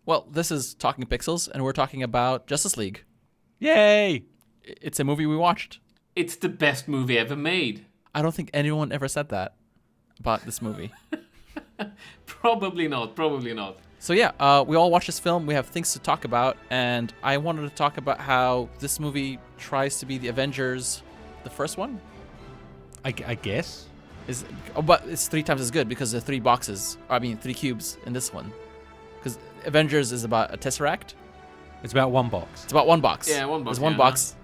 Well, this is Talking Pixels, and we're talking about Justice League. Yay! It's a movie we watched. It's the best movie ever made. I don't think anyone ever said that about this movie. Probably not. So yeah, we all watched this film. We have things to talk about, and I wanted to talk about how this movie tries to be the Avengers, the first one. I guess. But it's 3 times as good because there are 3 cubes in this one. Because Avengers is about a Tesseract. It's about one box. It's about one box. Yeah, one box. There's one box.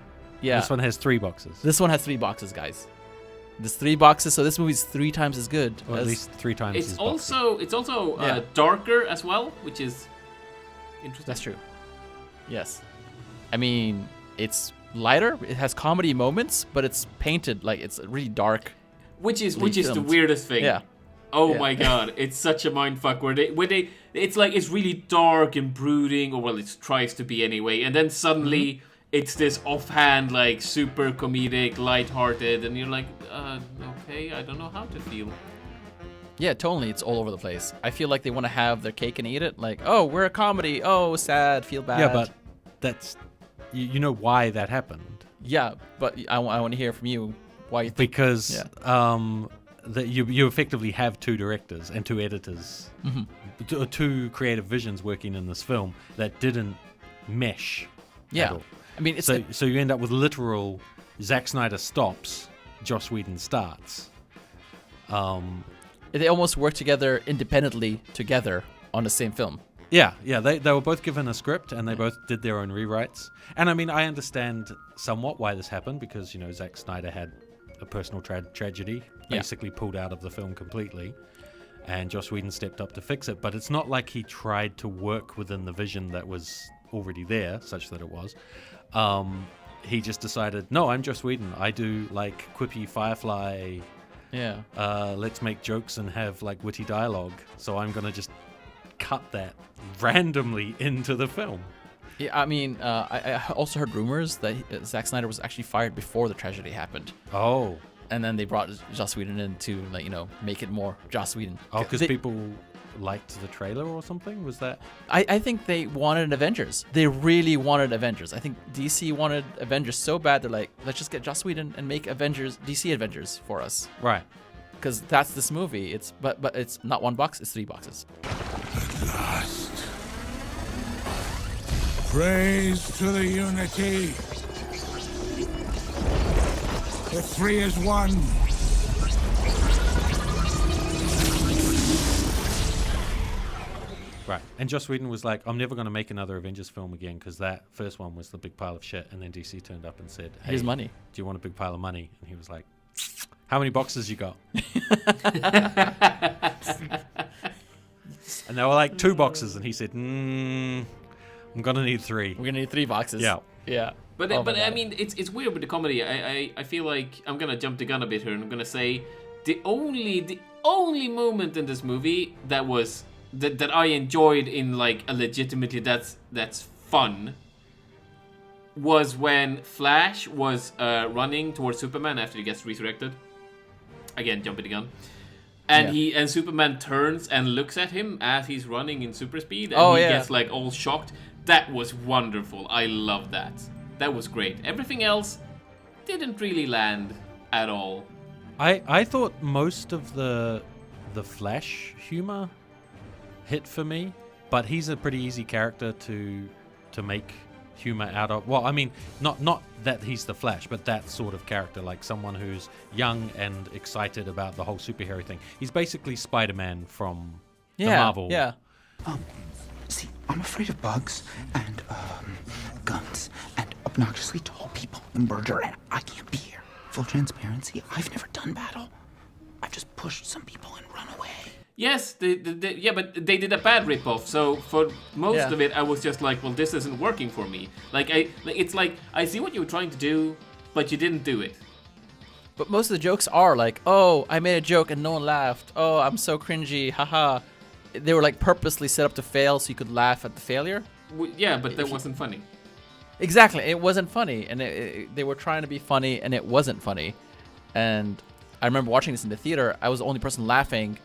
Yeah. This one has 3 boxes. This one has 3 boxes, guys. There's 3 boxes, so this movie's 3 times as good. Or at least 3 times It's as also darker as well, which is interesting. That's true. Yes. I mean, it's lighter. It has comedy moments, but it's painted like it's really dark. Which is the weirdest thing. Yeah. Oh Yeah. my god, it's such a mindfuck where they it's like it's really dark and brooding, or well, it tries to be anyway, and then suddenly it's this offhand, like super comedic, lighthearted, and you're like, okay, I don't know how to feel. Yeah, totally. It's all over the place. I feel like they want to have their cake and eat it. Like, oh, we're a comedy. Oh, sad, feel bad. Yeah, but that's you know why that happened. Yeah, but I want to hear from you why you think. Because that you effectively have 2 directors and 2 editors, 2 creative visions working in this film that didn't mesh. Yeah, at all. I mean, it's so you end up with literal Zack Snyder stops, Joss Whedon starts. They almost work together independently together on the same film. Yeah, they were both given a script and they both did their own rewrites. And I mean, I understand somewhat why this happened because, you know, Zack Snyder had a personal tragedy, basically pulled out of the film completely, and Joss Whedon stepped up to fix it. But it's not like he tried to work within the vision that was already there, such that it was. He just decided, no, I'm Joss Whedon. I do like quippy Firefly. Yeah. Let's make jokes and have like witty dialogue. So I'm gonna just cut that randomly into the film. Yeah, I mean, I also heard rumors that Zack Snyder was actually fired before the tragedy happened. Oh. And then they brought Joss Whedon in to, like, you know, make it more Joss Whedon. Oh, because people liked the trailer or something? Was that? I think they wanted Avengers. They really wanted Avengers. I think DC wanted Avengers so bad, they're like, let's just get Joss Whedon and make DC Avengers for us. Right. Because that's this movie. But it's not 1 box, it's 3 boxes. At last. Praise to the unity. The 3 is 1. Right. And Joss Whedon was like, I'm never going to make another Avengers film again because that first one was the big pile of shit. And then DC turned up and said, hey, here's money. Do you want a big pile of money? And he was like, how many boxes you got? And they were like 2 boxes. And he said, I'm going to need 3. We're going to need 3 boxes. Yeah. Yeah. But I mean, it's weird with the comedy. I feel like I'm gonna jump the gun a bit here, and I'm gonna say the only moment in this movie that I enjoyed in like a legitimately that's fun was when Flash was running towards Superman after he gets resurrected. Again, jumping the gun. And Superman turns and looks at him as he's running in super speed, and he gets like all shocked. That was wonderful. I love that. That was great. Everything else didn't really land at all. I thought most of the Flash humor hit for me, but he's a pretty easy character to make humor out of. Well, I mean, not that he's the Flash, but that sort of character, like someone who's young and excited about the whole superhero thing. He's basically Spider-Man from the Marvel. Yeah. See, I'm afraid of bugs and guns and obnoxiously tall people and murder, and I can't be here. Full transparency, I've never done battle. I've just pushed some people and run away. Yes, but they did a bad ripoff. So for most of it, I was just like, well, this isn't working for me. It's like I see what you were trying to do, but you didn't do it. But most of the jokes are like, oh, I made a joke and no one laughed. Oh, I'm so cringy, haha. They were like purposely set up to fail so you could laugh at the failure. Yeah, but that wasn't funny. Exactly, it wasn't funny, and they were trying to be funny, and it wasn't funny. And I remember watching this in the theater. I was the only person laughing,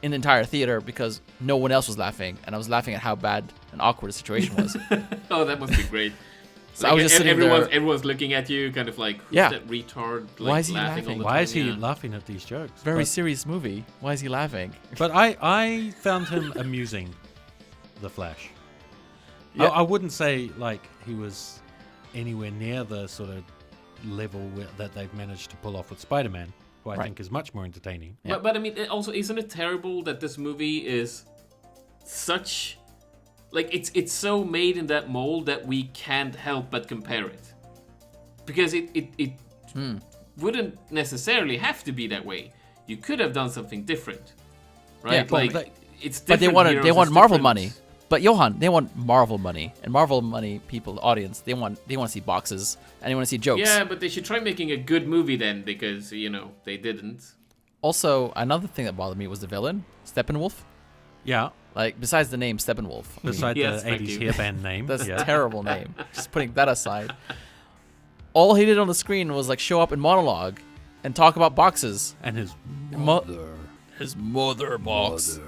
in the entire theater because no one else was laughing, and I was laughing at how bad and awkward the situation was. Oh, that must be great. So I was just sitting there. Everyone's looking at you, kind of like, who's Yeah. that retard? Like, Why is he laughing? laughing? All the Why time? is he Yeah. laughing at these jokes? Very But- serious movie. Why is he laughing? But I found him amusing, the Flash. Yeah. I wouldn't say like he was anywhere near the sort of level that they've managed to pull off with Spider-Man, who I Right. think is much more entertaining. Yeah. But I mean, also, isn't it terrible that this movie is such, like, it's so made in that mold that we can't help but compare it, because it wouldn't necessarily have to be that way. You could have done something different, right? Yeah, like but it's But different. they heroes, want it's Marvel different- money. But Johan, they want Marvel money, and Marvel money people, the audience, they want to see boxes and they want to see jokes. Yeah, but they should try making a good movie then, because they didn't. Also, another thing that bothered me was the villain, Steppenwolf. Yeah, Like, besides the name Steppenwolf, I mean, beside Yes, the thank 80s you. hairband name. that's yeah. a terrible name. Just putting that aside, all he did on the screen was like show up in monologue and talk about boxes. And his His mother box.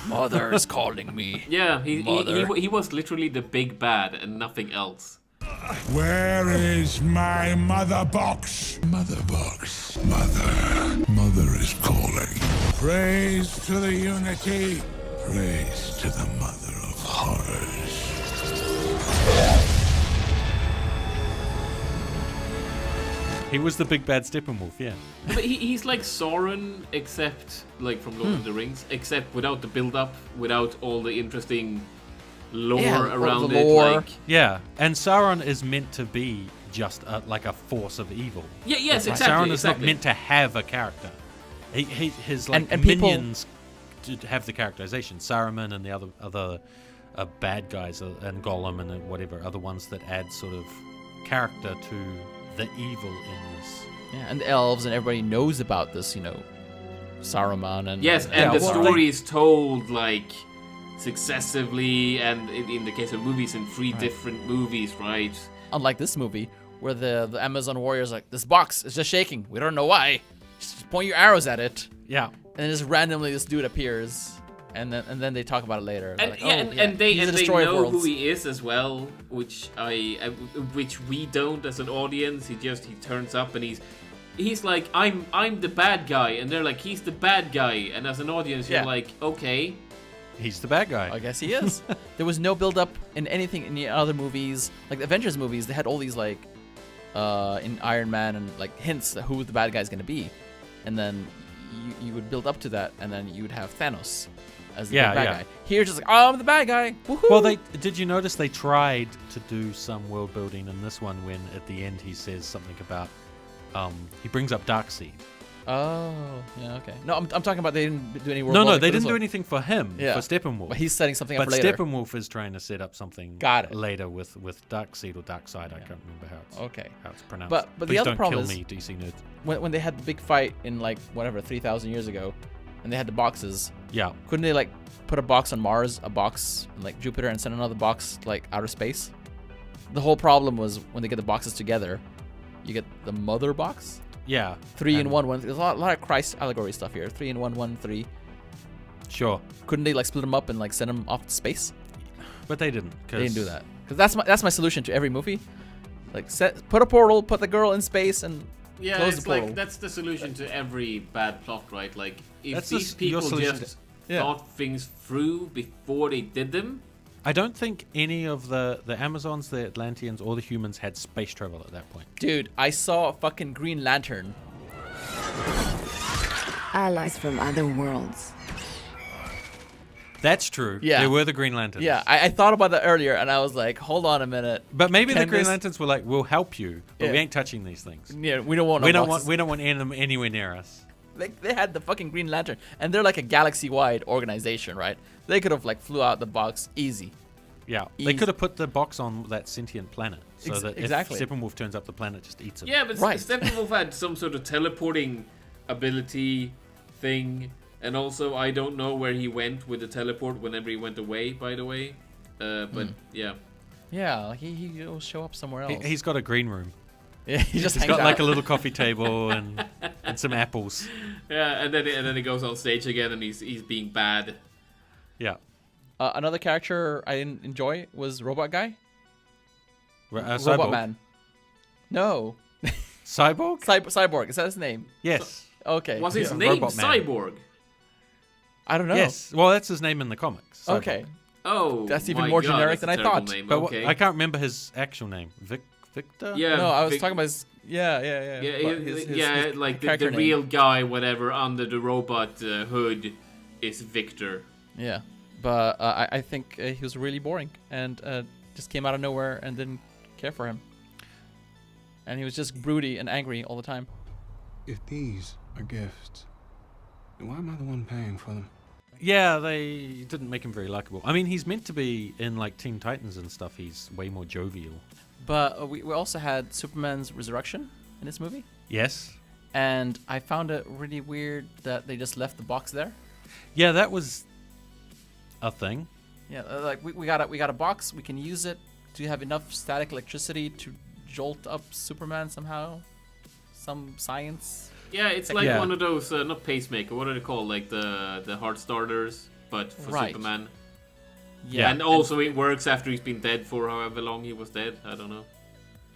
Mother is calling me. Yeah, Mother. he was literally the big bad and nothing else. Where is my mother box? Mother box. Mother is calling. Praise to the unity. Praise to the mother of horrors. he was the big bad Steppenwolf, yeah. But he's like Sauron, except like from Lord of the Rings, except without the build-up, without all the interesting lore Yeah, all around the it. lore. Like, Yeah, and Sauron is meant to be just like a force of evil. yeah, yes, Right. exactly. Sauron is not exactly. meant to have a character. His like And people- minions to have the characterization. Saruman and the other bad guys and Gollum and whatever are the ones that add sort of character to the evil in this. Yeah, and the elves and everybody knows about this, Saruman and Yes, and Yeah, the well, story is told like successively, and in the case of movies, in three different movies, right? unlike this movie where the Amazon warriors are like, this box is just shaking. We don't know why. Just point your arrows at it, Yeah, and then just randomly this dude appears, and then they talk about it later. They're And like, yeah, oh, and they he's a and they destroyer of know worlds. who he is as well, which which we don't as an audience. He turns up and he's like, I'm the bad guy, and they're like, he's the bad guy, and as an audience you're Yeah. like, okay. he's the bad guy. I guess he is. There was no build up in anything in the other movies. Like the Avengers movies, they had all these like in Iron Man and like hints at who the bad guy's gonna be, and then you would build up to that, and then you would have Thanos as the Yeah, bad yeah. guy. Here, just like, oh, I'm the bad guy. Woohoo! Well, did you notice they tried to do some world building in this one when at the end he says something about he brings up Darkseid. Oh, yeah, okay. No, I'm talking about they didn't do any world No, building they for this didn't do one. anything for him, Yeah. for Steppenwolf. But he's setting something up But for later. Steppenwolf is trying to set up something Got it. later with Darkseid or Darkseid. I can't remember Okay. how it's pronounced. But the Please other don't problem kill is- me, DC nerds. When they had the big fight in like whatever 3,000 years ago, and they had the boxes, Yeah. couldn't they like put a box on Mars, a box in, like Jupiter, and send another box like outer space? The whole problem was when they get the boxes together, you get the mother box. Yeah. 3 in and- 1. There's a lot of Christ allegory stuff here. 3 in 1, 1, 3. Sure. Couldn't they like split them up and like send them off to space? But they didn't. They didn't do that. Because that's my solution to every movie. Like put a portal, put the girl in space, and Yeah, close it's the portal. like that's the solution to every bad plot, right? Like if That's these your people solution just Yeah. thought things through before they did them. I don't think any of the Amazons, the Atlanteans, or the humans had space travel at that point. dude, I saw a fucking Green Lantern. Allies from other worlds. That's true. Yeah. They were the Green Lanterns. Yeah, I thought about that earlier, and I was like, hold on a minute. But maybe the Can Green this- Lanterns were like, "We'll help you, but we Yeah. ain't touching these things. Yeah, we don't want. We no don't boxes." want them anywhere near us." They had the fucking Green Lantern, and they're like a galaxy-wide organization, right? They could have like flew out the box easy. Yeah, they Easy. could have put the box on that sentient planet, so that exactly. if Steppenwolf turns up, the planet just eats him. Yeah, but Right. Steppenwolf had some sort of teleporting ability thing, and also I don't know where he went with the teleport whenever he went away. By the way, but yeah. Yeah, like he'll show up somewhere else. He's got a green room. Yeah, he just He's hangs got like a out. little coffee table and some apples. Yeah, and then he goes on stage again, and he's being bad. Yeah. Another character I didn't enjoy was Robot Guy. Robot Cyborg. Man. No. Cyborg? Cyborg. Is that his name? Yes. Okay. Was his yeah. name Robot Man. Cyborg? I don't know. Yes. Well, that's his name in the comics. Cyborg. Okay. Oh, That's even my more God, generic that's than a I terrible thought. name. But Okay. I can't remember his actual name. Victor? Yeah, No, I was Vic- talking about his. Yeah. Yeah, But his like the character name. real guy, whatever, under the robot hood is Victor. Yeah, but I think he was really boring and just came out of nowhere and didn't care for him. And he was just broody and angry all the time. If these are gifts, then why am I the one paying for them? Yeah, they didn't make him very likable. I mean, he's meant to be in like Teen Titans and stuff. He's way more jovial. But we also had Superman's resurrection in this movie. Yes. And I found it really weird that they just left the box there. Yeah, that was a thing. Yeah, like we got a box. We can use it to have enough static electricity to jolt up Superman somehow. Some science. Yeah, it's like Yeah. one of those not pacemaker. What are they called? Like the heart starters, but for Right. Superman. Yeah, And also it works after he's been dead for however long he was dead. I don't know.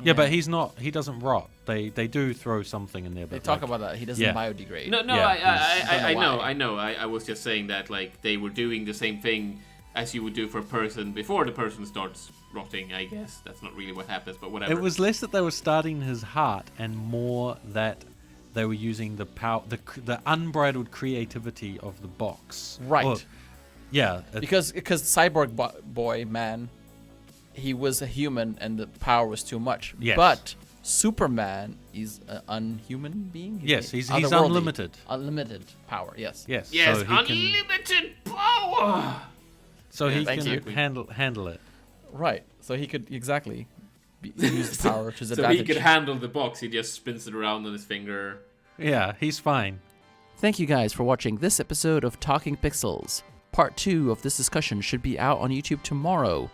Yeah, but he's not. He doesn't rot. They do throw something in there. They But talk like, about that. He doesn't yeah. biodegrade. No, Yeah, I don't know know. why. I was just saying that like they were doing the same thing as you would do for a person before the person starts rotting. I guess that's not really what happens, but whatever. It was less that they were starting his heart, and more that they were using the power, the unbridled creativity of the box. Right. Or- yeah. Because Cyborg Boy Man, he was a human and the power was too much. Yes. But Superman is an unhuman being. Yes, he's otherworldly. unlimited. Unlimited power. Yes. Yes. Yes, so he can, unlimited power. so he thank can you. handle it. Right. So he could exactly use the power to his So advantage. he could handle the box. He just spins it around on his finger. Yeah, he's fine. Thank you guys for watching this episode of Talking Pixels. Part 2 of this discussion should be out on YouTube tomorrow.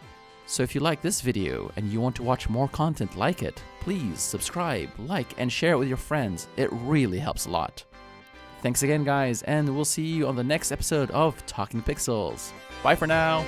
So if you like this video and you want to watch more content like it, please subscribe, like, and share it with your friends. It really helps a lot. Thanks again, guys, and we'll see you on the next episode of Talking Pixels. Bye for now.